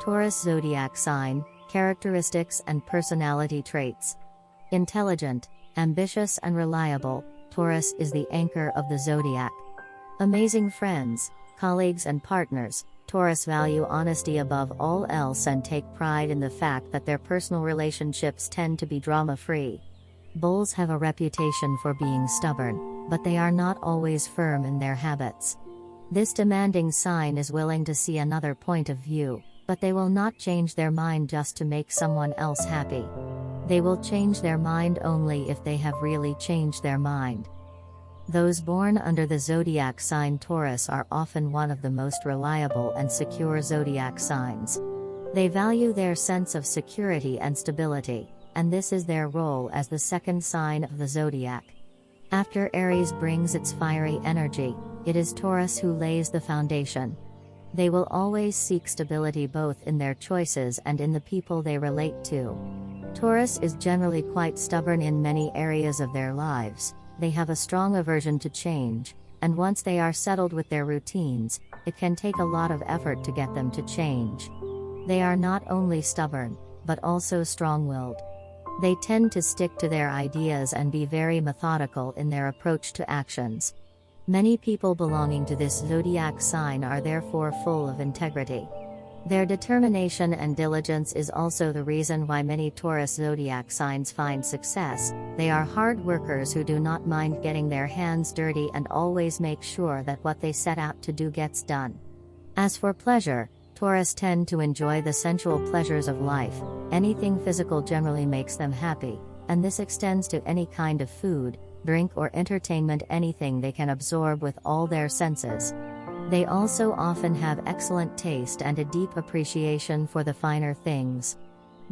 Taurus zodiac sign, characteristics and personality traits. Intelligent, ambitious and reliable, Taurus is the anchor of the zodiac. Amazing friends, colleagues and partners, Taurus value honesty above all else and take pride in the fact that their personal relationships tend to be drama-free. Bulls have a reputation for being stubborn, but they are not always firm in their habits. This demanding sign is willing to see another point of view, but they will not change their mind just to make someone else happy. They will change their mind only if they have really changed their mind. Those born under the zodiac sign Taurus are often one of the most reliable and secure zodiac signs. They value their sense of security and stability, and this is their role as the second sign of the zodiac. After Aries brings its fiery energy, it is Taurus who lays the foundation. They will always seek stability both in their choices and in the people they relate to. Taurus is generally quite stubborn in many areas of their lives. They have a strong aversion to change, and once they are settled with their routines, it can take a lot of effort to get them to change. They are not only stubborn, but also strong-willed. They tend to stick to their ideas and be very methodical in their approach to actions. Many people belonging to this zodiac sign are therefore full of integrity. Their determination and diligence is also the reason why many Taurus zodiac signs find success. They are hard workers who do not mind getting their hands dirty and always make sure that what they set out to do gets done. As for pleasure, Taurus tend to enjoy the sensual pleasures of life. Anything physical generally makes them happy, and this extends to any kind of food, drink or entertainment, anything they can absorb with all their senses. They also often have excellent taste and a deep appreciation for the finer things.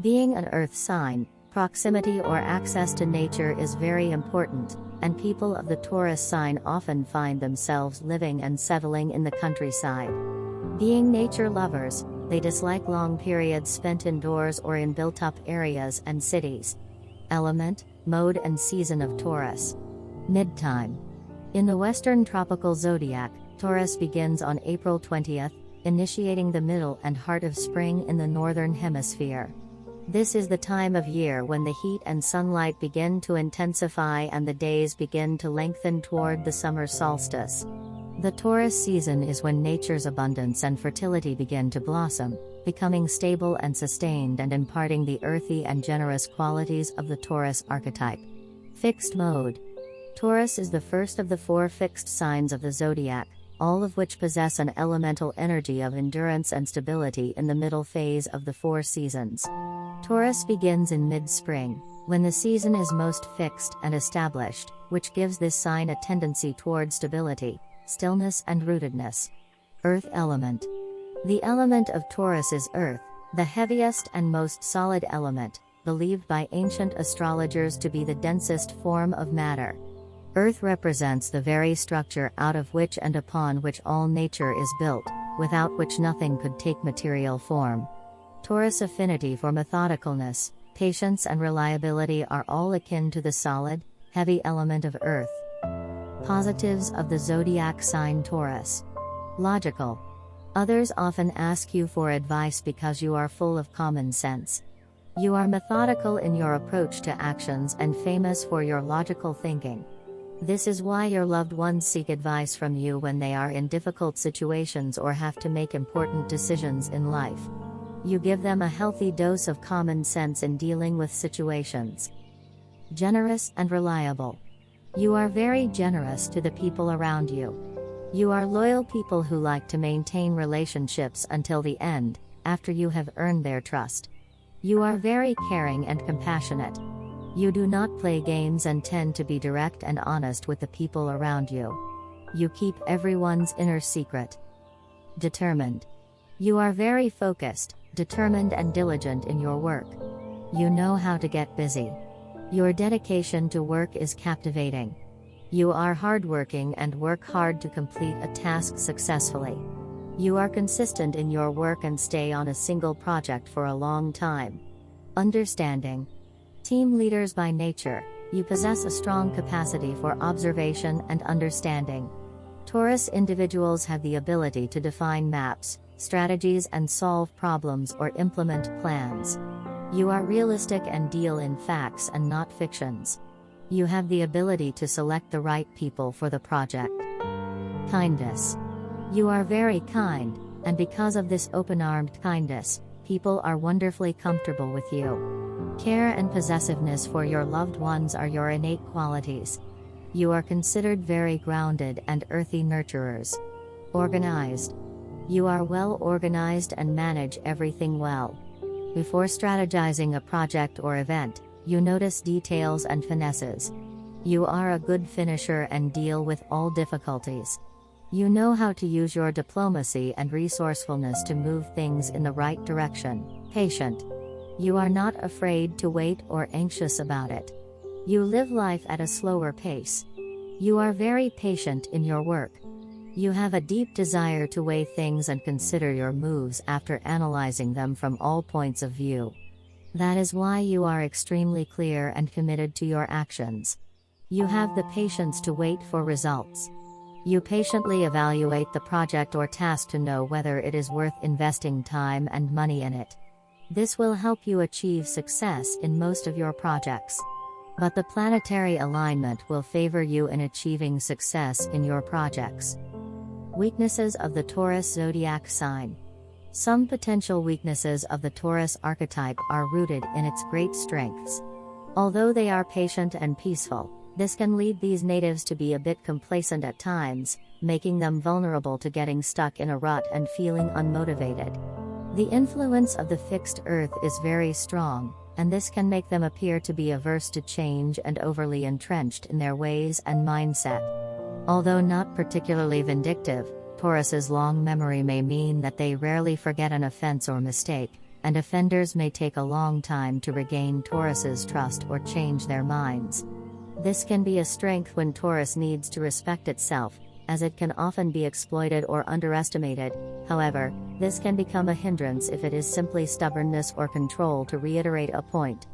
Being an earth sign, proximity or access to nature is very important, and people of the Taurus sign often find themselves living and settling in the countryside. Being nature lovers, they dislike long periods spent indoors or in built-up areas and cities. Element, mode and season of Taurus. Midtime. In the Western tropical zodiac, Taurus begins on April 20th, initiating the middle and heart of spring in the northern hemisphere. This is the time of year when the heat and sunlight begin to intensify and the days begin to lengthen toward the summer solstice. The Taurus season is when nature's abundance and fertility begin to blossom, becoming stable and sustained and imparting the earthy and generous qualities of the Taurus archetype. Fixed mode. Taurus is the first of the 4 fixed signs of the zodiac, all of which possess an elemental energy of endurance and stability in the middle phase of the 4 seasons. Taurus begins in mid-spring, when the season is most fixed and established, which gives this sign a tendency toward stability, stillness and rootedness. Earth element. The element of Taurus is earth, the heaviest and most solid element, believed by ancient astrologers to be the densest form of matter. Earth represents the very structure out of which and upon which all nature is built, without which nothing could take material form. Taurus' affinity for methodicalness, patience and reliability are all akin to the solid, heavy element of earth. Positives of the zodiac sign Taurus. Logical. Others often ask you for advice because you are full of common sense. You are methodical in your approach to actions and famous for your logical thinking. This is why your loved ones seek advice from you when they are in difficult situations or have to make important decisions in life. You give them a healthy dose of common sense in dealing with situations. Generous and reliable. You are very generous to the people around you. You are loyal people who like to maintain relationships until the end, after you have earned their trust. You are very caring and compassionate. You do not play games and tend to be direct and honest with the people around you. You keep everyone's inner secret. Determined. You are very focused, determined and diligent in your work. You know how to get busy. Your dedication to work is captivating. You are hardworking and work hard to complete a task successfully. You are consistent in your work and stay on a single project for a long time. Understanding. Team leaders by nature, you possess a strong capacity for observation and understanding. Taurus individuals have the ability to define maps, strategies and solve problems or implement plans. You are realistic and deal in facts and not fictions. You have the ability to select the right people for the project. Kindness. You are very kind, and because of this open-armed kindness, people are wonderfully comfortable with you. Care and possessiveness for your loved ones are your innate qualities. You are considered very grounded and earthy nurturers. Organized. You are well organized and manage everything well. Before strategizing a project or event, you notice details and finesses. You are a good finisher and deal with all difficulties. You know how to use your diplomacy and resourcefulness to move things in the right direction. Patient. You are not afraid to wait or anxious about it. You live life at a slower pace. You are very patient in your work. You have a deep desire to weigh things and consider your moves after analyzing them from all points of view. That is why you are extremely clear and committed to your actions. You have the patience to wait for results. You patiently evaluate the project or task to know whether it is worth investing time and money in it. This will help you achieve success in most of your projects. But the planetary alignment will favor you in achieving success in your projects. Weaknesses of the Taurus zodiac sign. Some potential weaknesses of the Taurus archetype are rooted in its great strengths. Although they are patient and peaceful, this can lead these natives to be a bit complacent at times, making them vulnerable to getting stuck in a rut and feeling unmotivated. The influence of the fixed earth is very strong, and this can make them appear to be averse to change and overly entrenched in their ways and mindset. Although not particularly vindictive, Taurus's long memory may mean that they rarely forget an offense or mistake, and offenders may take a long time to regain Taurus's trust or change their minds. This can be a strength when Taurus needs to respect itself, as it can often be exploited or underestimated. However, this can become a hindrance if it is simply stubbornness or control. To reiterate a point,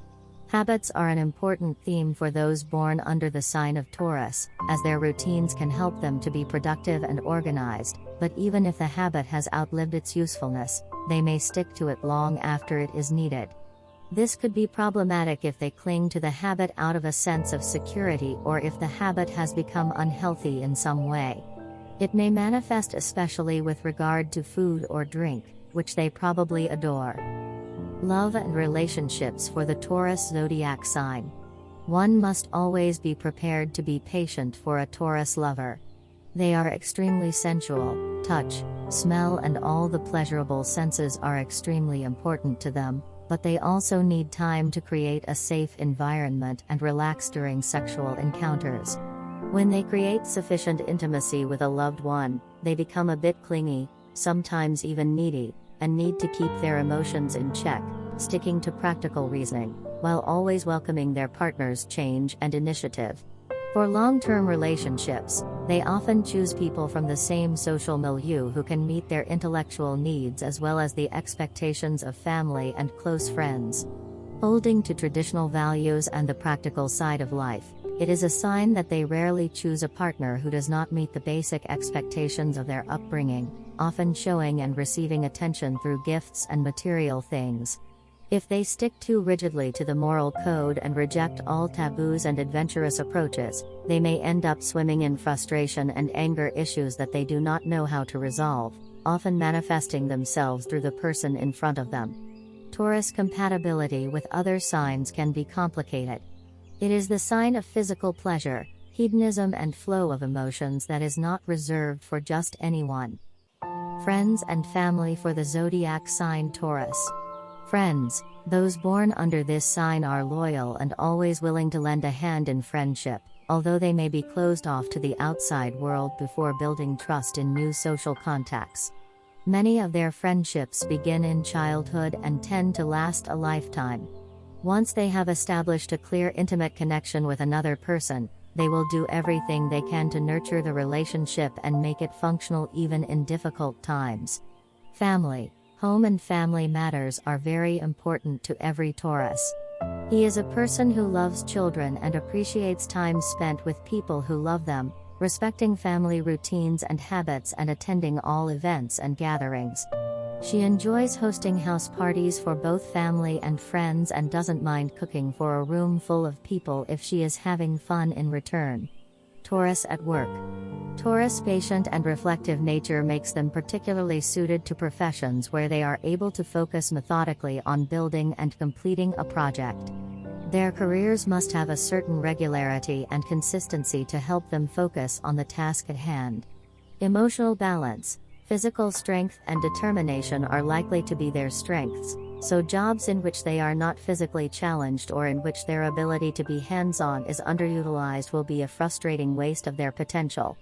habits are an important theme for those born under the sign of Taurus, as their routines can help them to be productive and organized, but even if the habit has outlived its usefulness, they may stick to it long after it is needed. This could be problematic if they cling to the habit out of a sense of security or if the habit has become unhealthy in some way. It may manifest especially with regard to food or drink, which they probably adore. Love and relationships for the Taurus zodiac sign. One must always be prepared to be patient for a Taurus lover. They are extremely sensual. Touch, smell and all the pleasurable senses are extremely important to them, but they also need time to create a safe environment and relax during sexual encounters. When they create sufficient intimacy with a loved one, they become a bit clingy, sometimes even needy, and need to keep their emotions in check, sticking to practical reasoning, while always welcoming their partner's change and initiative. For long-term relationships, they often choose people from the same social milieu who can meet their intellectual needs as well as the expectations of family and close friends. Holding to traditional values and the practical side of life, it is a sign that they rarely choose a partner who does not meet the basic expectations of their upbringing, often showing and receiving attention through gifts and material things. If they stick too rigidly to the moral code and reject all taboos and adventurous approaches, they may end up swimming in frustration and anger issues that they do not know how to resolve, often manifesting themselves through the person in front of them. Taurus compatibility with other signs can be complicated. It is the sign of physical pleasure, hedonism and flow of emotions that is not reserved for just anyone. Friends and family for the zodiac sign Taurus. Friends, those born under this sign are loyal and always willing to lend a hand in friendship, although they may be closed off to the outside world before building trust in new social contacts. Many of their friendships begin in childhood and tend to last a lifetime. Once they have established a clear intimate connection with another person, they will do everything they can to nurture the relationship and make it functional even in difficult times. Family. Home and family matters are very important to every Taurus. He is a person who loves children and appreciates time spent with people who love them, respecting family routines and habits and attending all events and gatherings. She enjoys hosting house parties for both family and friends and doesn't mind cooking for a room full of people if she is having fun in return. Taurus at work. Taurus' patient and reflective nature makes them particularly suited to professions where they are able to focus methodically on building and completing a project. Their careers must have a certain regularity and consistency to help them focus on the task at hand. Emotional balance. Physical strength and determination are likely to be their strengths, so jobs in which they are not physically challenged or in which their ability to be hands-on is underutilized will be a frustrating waste of their potential.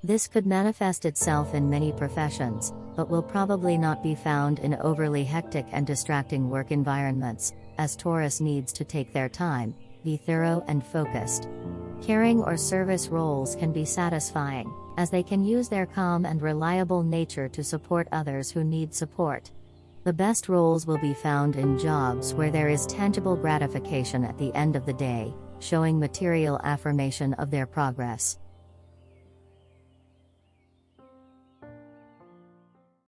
This could manifest itself in many professions, but will probably not be found in overly hectic and distracting work environments, as Taurus needs to take their time, be thorough and focused. Caring or service roles can be satisfying, as they can use their calm and reliable nature to support others who need support. The best roles will be found in jobs where there is tangible gratification at the end of the day, showing material affirmation of their progress.